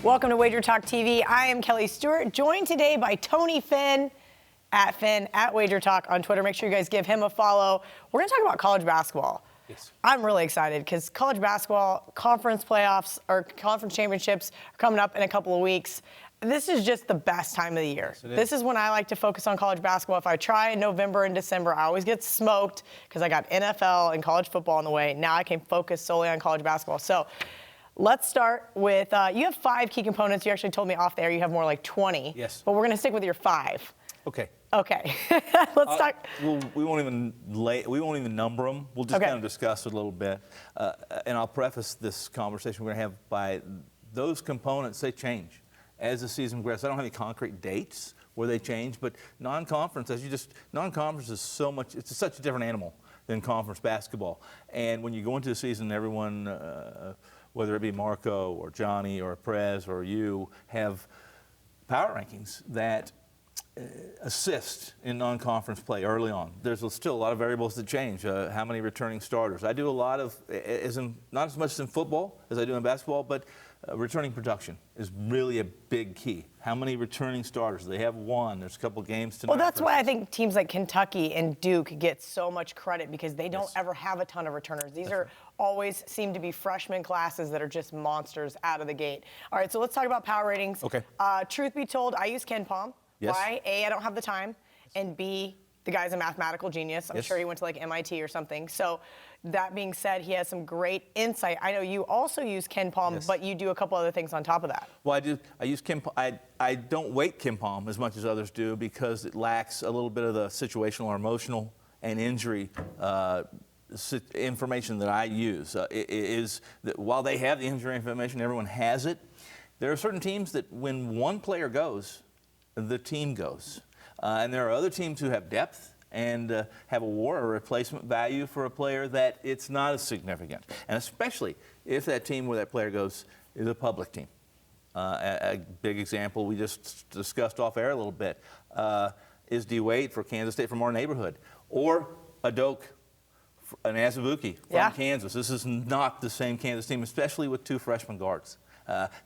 Welcome to WagerTalk TV. I am Kelly Stewart, joined today by Tony Finn at WagerTalk on Twitter. Make sure you guys give him a follow. We're going to talk about college basketball. Yes. I'm really excited because college basketball conference playoffs or conference championships are coming up in a couple of weeks. This is just the best time of the year. Yes, this is when I like to focus on college basketball. If I try in November and December, I always get smoked because I got NFL and college football on the way. Now I can focus solely on college basketball. So let's start with, you have 5 key components. You actually told me off there you have more like 20. Yes. But we're going to stick with your 5. Okay. Okay. Let's talk. We won't even number them. We'll just kind of discuss it a little bit. And I'll preface this conversation we're going to have by those components, they change as the season progresses. I don't have any concrete dates where they change, but non-conference, non-conference is it's such a different animal than conference basketball. And when you go into the season, everyone, whether it be Marco or Johnny or Prez or you, have power rankings that assist in non-conference play early on. There's still a lot of variables that change. How many returning starters? I do a lot of, not as much in football as I do in basketball, but returning production is really a big key. How many returning starters? They have one. There's a couple games tonight. Well, that's why I think teams like Kentucky and Duke get so much credit because they don't ever have a ton of returners. These always seem to be freshman classes that are just monsters out of the gate. All right, so let's talk about power ratings. Okay. Truth be told, I use Ken Pom. Yes. Why? A, I don't have the time, and B, the guy's a mathematical genius. I'm sure he went to like MIT or something. So that being said, he has some great insight. I know you also use Ken Pom, but you do a couple other things on top of that. Well, I do. I use Ken Pom. I don't weight Ken Pom as much as others do because it lacks a little bit of the situational or emotional and injury information that I use. It is that while they have the injury information, everyone has it. There are certain teams that when one player goes, the team goes. And there are other teams who have depth and have a war or replacement value for a player that it's not as significant. And especially if that team where that player goes is a public team. A big example we just discussed off air a little bit is D. Wade for Kansas State from our neighborhood, or a Doak, an Azubuike from Kansas. This is not the same Kansas team, especially with 2 freshman guards.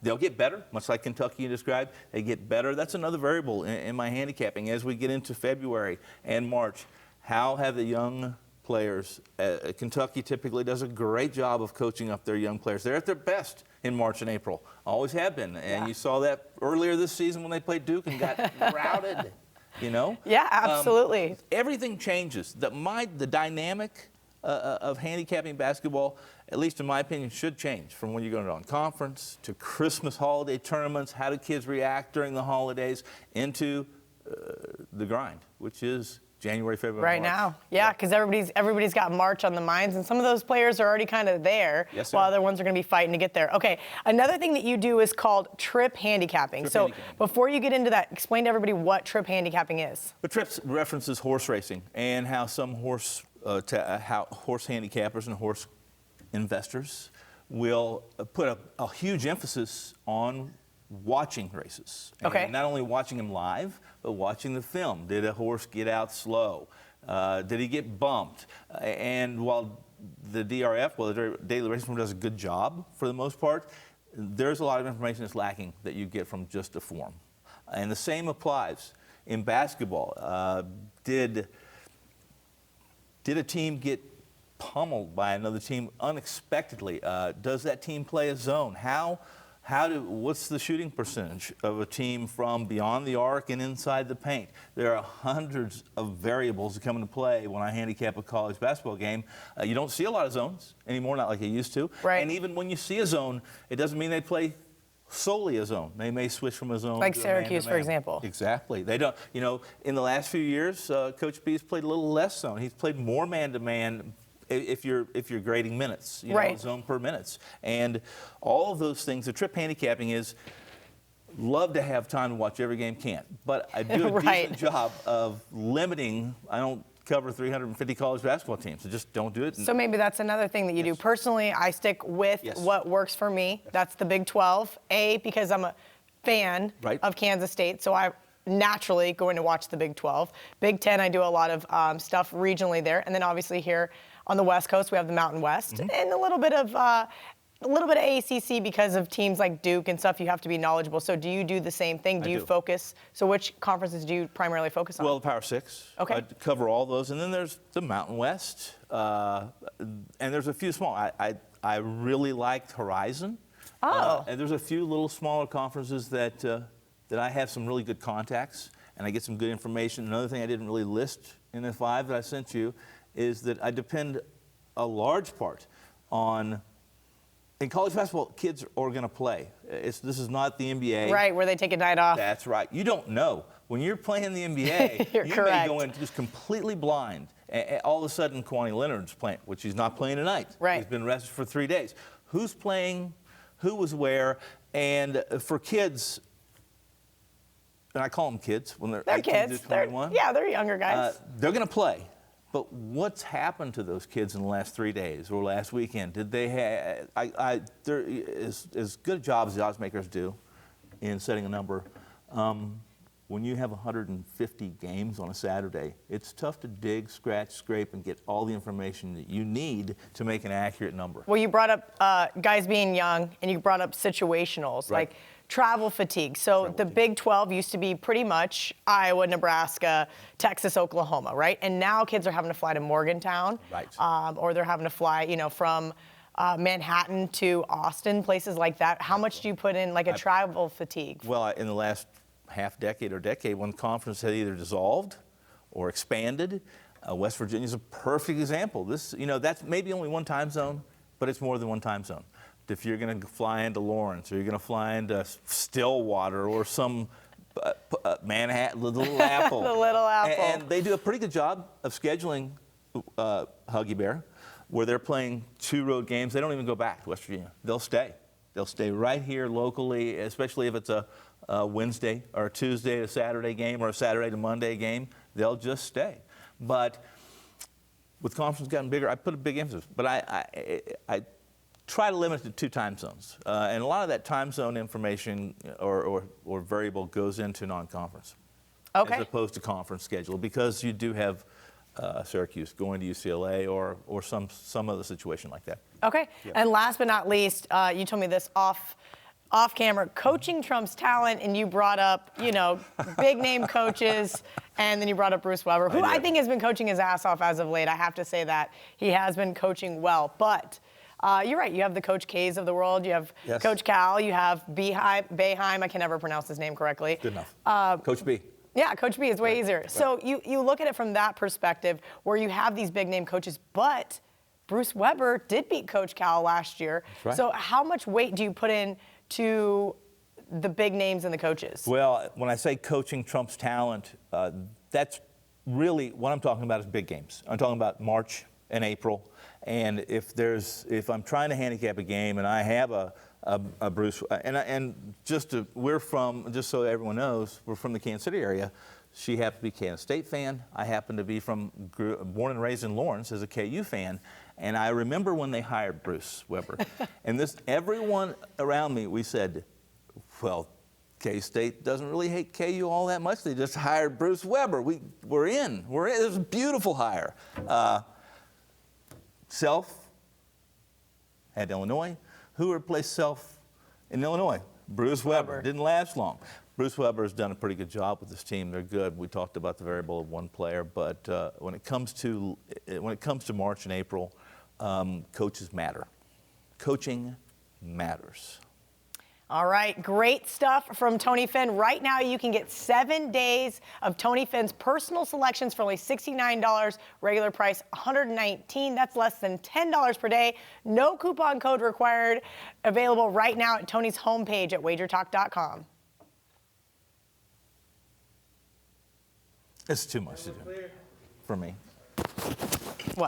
They'll get better, much like Kentucky you described. They get better. That's another variable in my handicapping. As we get into February and March, how have the young players, Kentucky typically does a great job of coaching up their young players. They're at their best in March and April, always have been. And you saw that earlier this season when they played Duke and got routed, you know? Yeah, absolutely. Everything changes. The dynamic of handicapping basketball, at least in my opinion, should change from when you're going on conference to Christmas holiday tournaments. How do kids react during the holidays into the grind, which is January, February, right March. now. Because everybody's got March on the minds, and some of those players are already kind of there, while other ones are going to be fighting to get there. Okay, another thing that you do is called trip handicapping. Before you get into that, explain to everybody what trip handicapping is. The trips references horse racing and how some horse handicappers and horse investors will put a huge emphasis on watching races. And not only watching them live, but watching the film. Did a horse get out slow? Did he get bumped? And while the DRF, the Daily Racing Form, does a good job for the most part, there's a lot of information that's lacking that you get from just a form. And the same applies in basketball. Did a team get pummeled by another team unexpectedly? Does that team play a zone? What's the shooting percentage of a team from beyond the arc and inside the paint? There are hundreds of variables that come into play when I handicap a college basketball game. You don't see a lot of zones anymore, not like you used to. Right. And even when you see a zone, it doesn't mean they play solely a zone. They may switch from a zone like to Syracuse, a man-to-man. for example. Exactly. They don't. You know, in the last few years, Coach B's played a little less zone. He's played more man-to-man. If you're grading minutes, zone per minutes, and all of those things. The trip handicapping is love to have time to watch every game. Can't, but I do a decent job of limiting. I don't cover 350 college basketball teams, so just don't do it. So maybe that's another thing that you do. Personally, I stick with what works for me. That's the Big 12. Because I'm a fan of Kansas State, so I naturally going to watch the Big 12. Big 10, I do a lot of stuff regionally there, and then obviously here on the West Coast, we have the Mountain West, and a little bit of a little bit of ACC because of teams like Duke and stuff. You have to be knowledgeable. So do you do the same thing? Do you focus? So which conferences do you primarily focus on? Well, the Power Six. Okay. I cover all those, and then there's the Mountain West, and there's a few small. I really liked Horizon. Oh. And there's a few little smaller conferences that I have some really good contacts, and I get some good information. Another thing I didn't really list in the 5 that I sent you is that I depend a large part on. In college basketball, kids are going to play. This is not the NBA. Right, where they take a night off. That's right. You don't know. When you're playing the NBA, You're you correct. may go in just completely blind. And all of a sudden, Kwame Leonard's playing, which he's not playing tonight. Right. He's been rested for 3 days. Who's playing? Who was where? And for kids, and I call them kids when they're 18 kids. to 21. They're younger guys. They're going to play. But what's happened to those kids in the last 3 days or last weekend? Did they have? They're as good a job as the odds makers do in setting a number. When you have 150 games on a Saturday, it's tough to dig, scratch, scrape, and get all the information that you need to make an accurate number. Well, you brought up guys being young, and you brought up situationals, Right. like travel fatigue. So the Big 12 used to be pretty much Iowa, Nebraska, Texas, Oklahoma, right? And now kids are having to fly to Morgantown. Right. Or they're having to fly, from Manhattan to Austin, places like that. How much do you put in, like, a travel fatigue? Well, in the last half decade or decade, when conference had either dissolved or expanded, West Virginia is a perfect example. That's maybe only one time zone, but it's more than one time zone. If you're going to fly into Lawrence, or you're going to fly into Stillwater, or some Manhattan, the Little Apple. The Little Apple. And they do a pretty good job of scheduling Huggy Bear, where they're playing 2 road games. They don't even go back to West Virginia. They'll stay. They'll stay right here locally, especially if it's a Wednesday or a Tuesday to Saturday game or a Saturday to Monday game. They'll just stay. But with conference gotten bigger, I put a big emphasis. But I try to limit it to 2 time zones. And a lot of that time zone information or variable goes into non-conference. Okay. As opposed to conference schedule, because you do have Syracuse going to UCLA or some other situation like that. Okay. Yeah. And last but not least, you told me this off camera, coaching trumps talent, and you brought up, big name coaches, and then you brought up Bruce Weber, who I think has been coaching his ass off as of late. I have to say that. He has been coaching well, but you're right. You have the Coach K's of the world. You have Coach Cal. You have Boeheim. I can never pronounce his name correctly. Good enough. Coach B. Yeah, Coach B is way easier. Right. So you look at it from that perspective, where you have these big name coaches, but Bruce Weber did beat Coach Cal last year. That's right. So how much weight do you put in to the big names and the coaches? Well, when I say coaching trumps talent, that's really what I'm talking about is big games. I'm talking about March and April. And if I'm trying to handicap a game and I have a Bruce, just so everyone knows, we're from the Kansas City area. She happened to be a Kansas State fan. I happen to be born and raised in Lawrence as a KU fan. And I remember when they hired Bruce Weber. And everyone around me, we said, well, K-State doesn't really hate KU all that much. They just hired Bruce Weber. We're in. It was a beautiful hire. Self had Illinois. Who replaced Self in Illinois? Bruce Weber. Didn't last long. Bruce Weber has done a pretty good job with this team. They're good. We talked about the variable of one player, but when it comes to March and April, coaches matter. Coaching matters. All right, great stuff from Tony Finn. Right now, you can get 7 days of Tony Finn's personal selections for only $69, regular price $119. That's less than $10 per day. No coupon code required. Available right now at Tony's homepage at WagerTalk.com. It's too much to do for me.